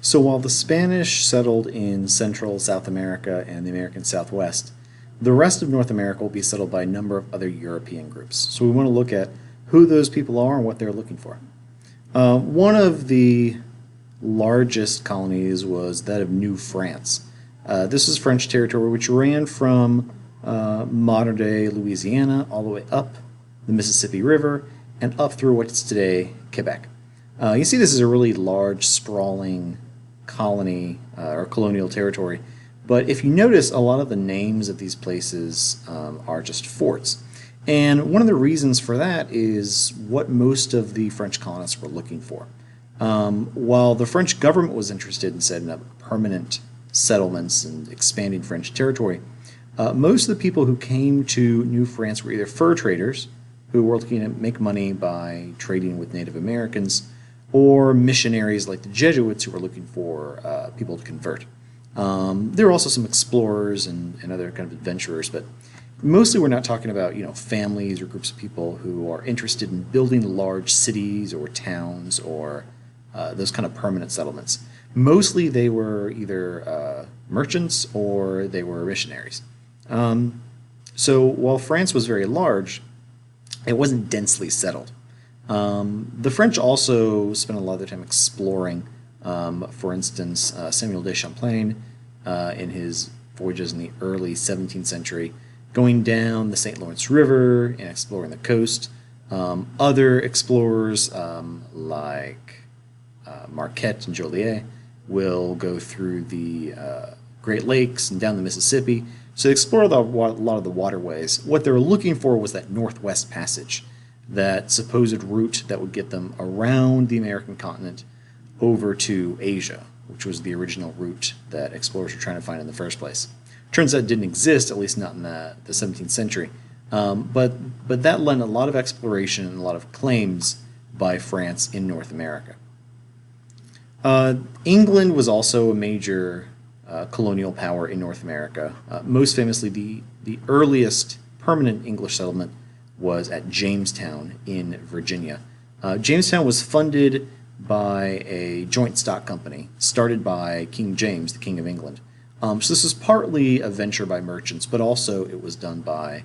So while the Spanish settled in Central South America and the American Southwest, the rest of North America will be settled by a number of other European groups. So we want to look at who those people are and what they're looking for. One of the largest colonies was that of New France. This is French territory which ran from modern-day Louisiana all the way up the Mississippi River and up through what's today Quebec. You see this is a really large, sprawling colony or colonial territory, but if you notice, a lot of the names of these places are just forts. And one of the reasons for that is what most of the French colonists were looking for. While the French government was interested in setting up permanent settlements and expanding French territory, most of the people who came to New France were either fur traders, who were looking to make money by trading with Native Americans, or missionaries like the Jesuits who were looking for people to convert. There were also some explorers and other kind of adventurers, but mostly we're not talking about families or groups of people who are interested in building large cities or towns or those kind of permanent settlements. Mostly they were either merchants or they were missionaries. So while France was very large, it wasn't densely settled. The French also spent a lot of their time exploring. For instance, Samuel de Champlain, in his voyages in the early 17th century, going down the St. Lawrence River and exploring the coast. Other explorers like Marquette and Joliet will go through the Great Lakes and down the Mississippi. So they explored a lot of the waterways. What they were looking for was that Northwest Passage, that supposed route that would get them around the American continent over to Asia, which was the original route that explorers were trying to find in the first place. Turns out it didn't exist, at least not in the 17th century. But that lent a lot of exploration and a lot of claims by France in North America. England was also a major colonial power in North America. Most famously, the earliest permanent English settlement was at Jamestown in Virginia. Jamestown was funded by a joint stock company started by King James, the King of England. So this was partly a venture by merchants, but also it was done by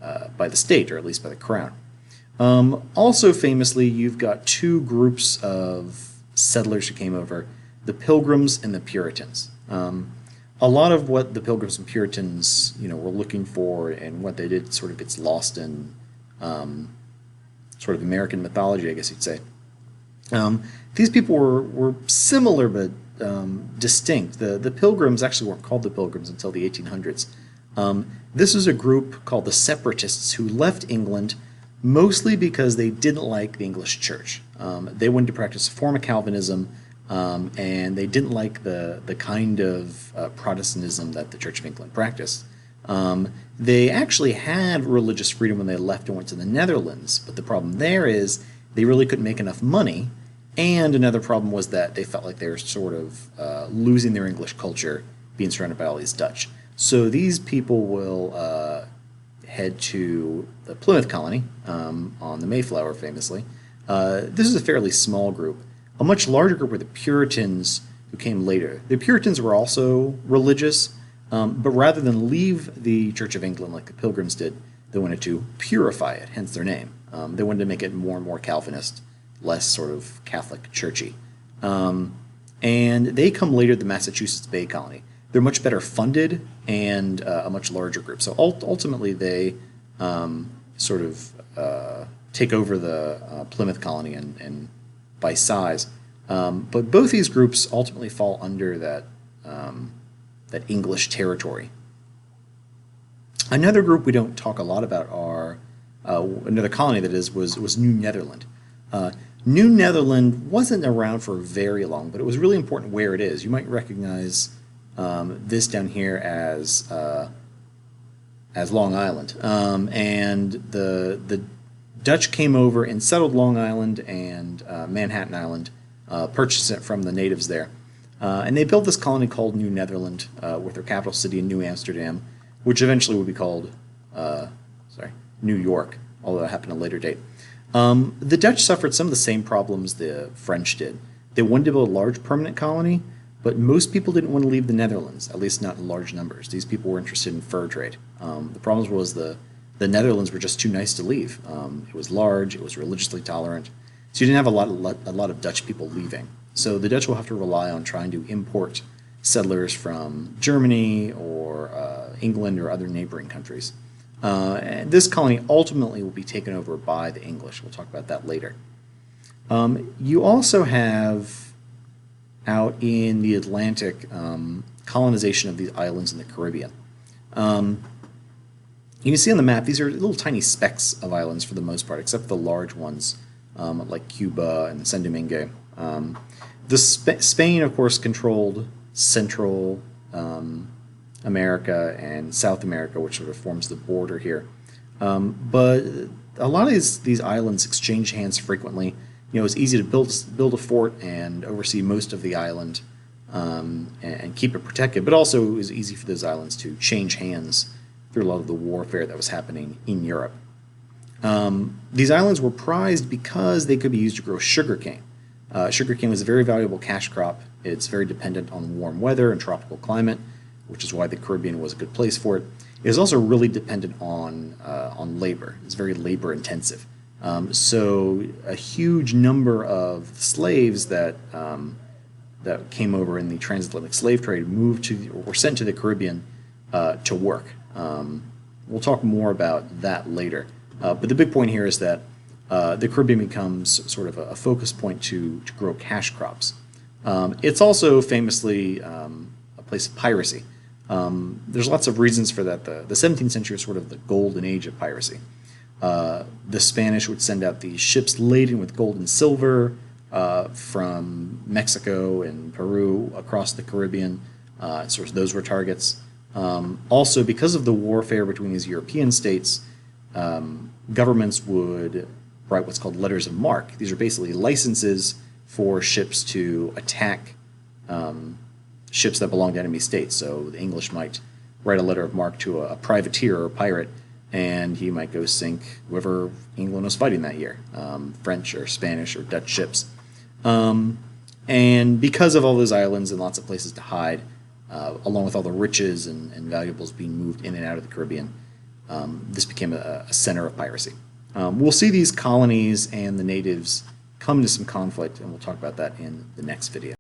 the state, or at least by the crown. Also famously, you've got two groups of settlers who came over, the Pilgrims and the Puritans. A lot of what the Pilgrims and Puritans, were looking for and what they did sort of gets lost in sort of American mythology, I guess you'd say. These people were similar but distinct. The Pilgrims actually weren't called the Pilgrims until the 1800s. This was a group called the Separatists who left England mostly because they didn't like the English church. They wanted to practice a form of Calvinism, and they didn't like the kind of Protestantism that the Church of England practiced. They actually had religious freedom when they left and went to the Netherlands, but the problem there is they really couldn't make enough money, and another problem was that they felt like they were sort of losing their English culture, being surrounded by all these Dutch. So these people will head to the Plymouth colony on the Mayflower, famously. This is a fairly small group. A much larger group were the Puritans, who came later. The Puritans were also religious, but rather than leave the Church of England like the Pilgrims did, they wanted to purify it, hence their name. They wanted to make it more and more Calvinist, less sort of Catholic churchy. And they come later to the Massachusetts Bay Colony. They're much better funded and a much larger group. So ultimately they sort of take over the Plymouth colony and by size. But both these groups ultimately fall under that English territory. Another group we don't talk a lot about are another colony that is was New Netherland. New Netherland wasn't around for very long, but it was really important where it is. You might recognize this down here as Long Island, and the Dutch came over and settled Long Island and Manhattan Island, purchased it from the natives there, and they built this colony called New Netherland, with their capital city in New Amsterdam, which eventually would be called New York, although that happened at a later date. The Dutch suffered some of the same problems the French did. They wanted to build a large permanent colony, but most people didn't want to leave the Netherlands, at least not in large numbers. These people were interested in fur trade. The problem was the Netherlands were just too nice to leave. It was large, it was religiously tolerant, so you didn't have a lot of Dutch people leaving. So the Dutch will have to rely on trying to import settlers from Germany or England or other neighboring countries. And this colony ultimately will be taken over by the English. We'll talk about that later. You also have out in the Atlantic colonization of these islands in the Caribbean. You can see on the map, these are little tiny specks of islands for the most part, except the large ones like Cuba and San Domingue. Spain, of course, controlled Central America and South America, which sort of forms the border here. But a lot of these islands exchange hands frequently. You know, it's easy to build a fort and oversee most of the island and keep it protected, but also it was easy for those islands to change hands through a lot of the warfare that was happening in Europe. These islands were prized because they could be used to grow sugarcane. Sugarcane was a very valuable cash crop. It's very dependent on warm weather and tropical climate, which is why the Caribbean was a good place for it. It is also really dependent on labor. It's very labor intensive. So a huge number of slaves that came over in the transatlantic slave trade were sent to the Caribbean to work. We'll talk more about that later. But the big point here is that the Caribbean becomes sort of a focus point to grow cash crops. It's also famously a place of piracy. There's lots of reasons for that. The 17th century is sort of the golden age of piracy. The Spanish would send out these ships laden with gold and silver from Mexico and Peru across the Caribbean. So those were targets. Also, because of the warfare between these European states, governments would write what's called letters of marque. These are basically licenses for ships to attack ships that belong to enemy states. So the English might write a letter of marque to a privateer or a pirate, and he might go sink whoever England was fighting that year, French or Spanish or Dutch ships. And because of all those islands and lots of places to hide, along with all the riches and valuables being moved in and out of the Caribbean, this became a center of piracy. We'll see these colonies and the natives come to some conflict, and we'll talk about that in the next video.